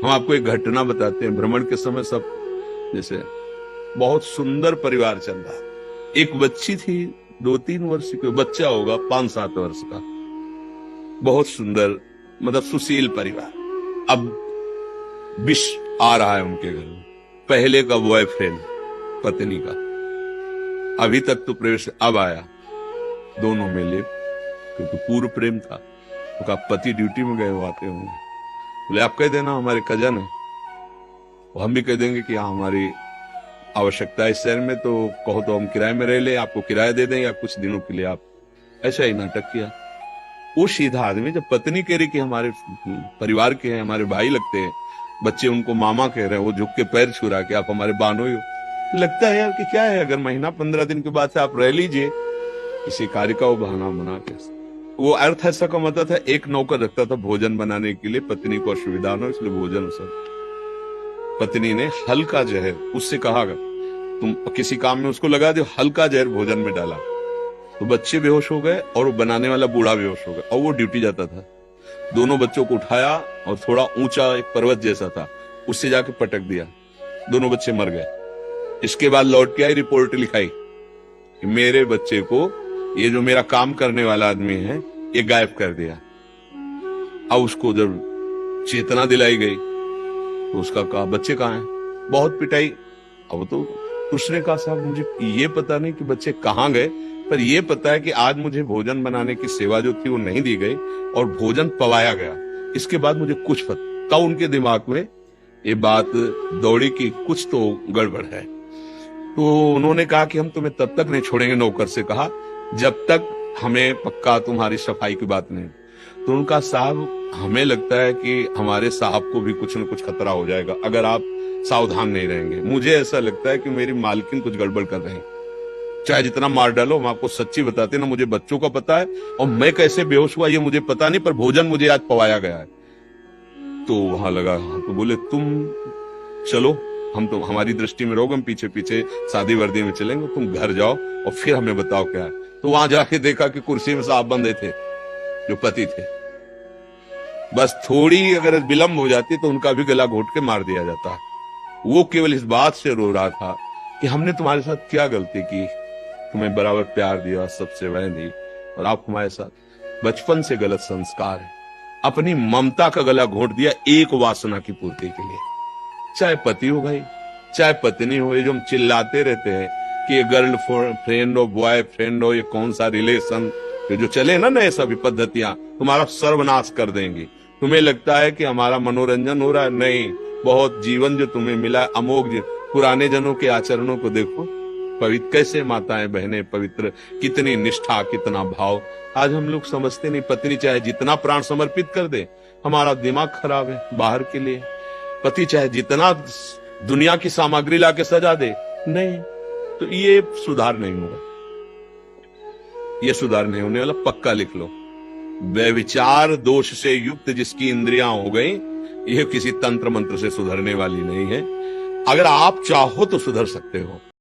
हम आपको एक घटना बताते हैं। भ्रमण के समय सब जैसे बहुत सुंदर परिवार चल रहा है। एक बच्ची थी 2-3 वर्ष की, बच्चा होगा 5-7 वर्ष का, बहुत सुंदर, मतलब सुशील परिवार। अब विष आ रहा है उनके घर में, पहले का बॉयफ्रेंड पत्नी का, अभी तक तो प्रवेश, अब आया, दोनों में ले, क्योंकि पूर्व प्रेम था। तो कहा पति ड्यूटी में गए हो, आते होंगे। बोले आप कह देना हमारे कजन है, हम भी कह देंगे कि हाँ हमारी आवश्यकता है इस शहर में, तो कहो तो हम किराए में रह ले, आपको किराया दे देंगे, या कुछ दिनों के लिए आप। ऐसा ही नाटक किया। वो सीधा आदमी, जब पत्नी कह रही कि हमारे परिवार के हैं, हमारे भाई लगते हैं, बच्चे उनको मामा कह रहे हैं, वो झुक के पैर छू रहा कि आप हमारे बानोई हो। लगता है यार कि क्या है, अगर महीना 15 दिन के बाद से आप रह लीजिए, किसी कार्य का वो बहाना बना के। वो अर्थ ऐसा कमाता था, एक नौकर रखता था भोजन बनाने के लिए, पत्नी को असुविधा न हो इसलिए भोजन सब। पत्नी ने हल्का जहर, उससे कहा तुम किसी काम में उसको लगा दो, हल्का जहर भोजन में डाला, तो बच्चे बेहोश हो गए और वो बनाने वाला बूढ़ा बेहोश हो गया। और वो ड्यूटी जाता था, दोनों बच्चों को उठाया और थोड़ा ऊंचा एक पर्वत जैसा था, उससे जाके पटक दिया, दोनों बच्चे मर गए। इसके बाद लौट के आई, रिपोर्ट लिखाई कि मेरे बच्चे को ये जो मेरा काम करने वाला आदमी है ये गायब कर दिया। अब उसको जब चेतना दिलाई गई तो उसका कहा बच्चे कहाँ हैं, बहुत पिटाई। अब तो उसने कहा साहब मुझे ये पता नहीं कि बच्चे कहाँ गए, पर ये पता है कि आज मुझे भोजन बनाने की सेवा जो थी वो नहीं दी गई और भोजन पवाया गया। इसके बाद मुझे कुछ पता। तब उनके दिमाग में ये बात दौड़ी कि कुछ तो गड़बड़ है। तो उन्होंने कहा कि हम तुम्हें तब तक नहीं छोड़ेंगे, नौकर से कहा, जब तक हमें पक्का तुम्हारी सफाई की बात नहीं। तो उनका साहब हमें लगता है कि हमारे साहब को भी कुछ न कुछ खतरा हो जाएगा अगर आप सावधान नहीं रहेंगे। मुझे ऐसा लगता है कि मेरी मालकिन कुछ गड़बड़ कर रही है, चाहे जितना मार डालो, हम आपको सच्ची बताते ना, मुझे बच्चों का पता है और मैं कैसे बेहोश हुआ ये मुझे पता नहीं, पर भोजन मुझे आज पवाया गया है। तो वहां लगा, तो बोले तुम चलो, हम तो हमारी दृष्टि में रहोगे, हम पीछे पीछे सादी वर्दी में चलेंगे, तुम घर जाओ और फिर हमें बताओ क्या है। तो वहां जाके देखा कि कुर्सी में साहब बंधे थे जो पति थे। बस थोड़ी अगर विलंब हो जाती तो उनका भी गला घोट के मार दिया जाता। वो केवल इस बात से रो रहा था कि हमने तुम्हारे साथ क्या गलती की, तुम्हें बराबर प्यार दिया, सब सेवाएं दी, और आप हमारे साथ बचपन से गलत संस्कार है, अपनी ममता का गला घोट दिया एक वासना की पूर्ति के लिए। चाहे पति हो भाई, चाहे पत्नी हो, ये जो हम चिल्लाते रहते हैं कि ये गर्ल फ्रेंड हो, बॉय फ्रेंड हो, ये कौन सा रिलेशन, जो चले ना नए सभी पद्धतियां तुम्हारा सर्वनाश कर देंगी। तुम्हें लगता है कि हमारा मनोरंजन हो रहा है, नहीं, बहुत जीवन जो तुम्हें मिला, अमोघ पुराने जनों के आचरणों को देखो, पवित्र कैसे माताएं बहनें पवित्र, कितनी निष्ठा, कितना भाव। आज हम लोग समझते नहीं, पत्नी चाहे जितना प्राण समर्पित कर दे, हमारा दिमाग खराब है बाहर के लिए, पति चाहे जितना दुनिया की सामग्री लाके सजा दे, नहीं, तो ये सुधार नहीं होगा, ये सुधार नहीं होने वाला, पक्का लिख लो। व्यभिचार दोष से युक्त जिसकी इंद्रियां हो गई, यह किसी तंत्र मंत्र से सुधरने वाली नहीं है। अगर आप चाहो तो सुधर सकते हो।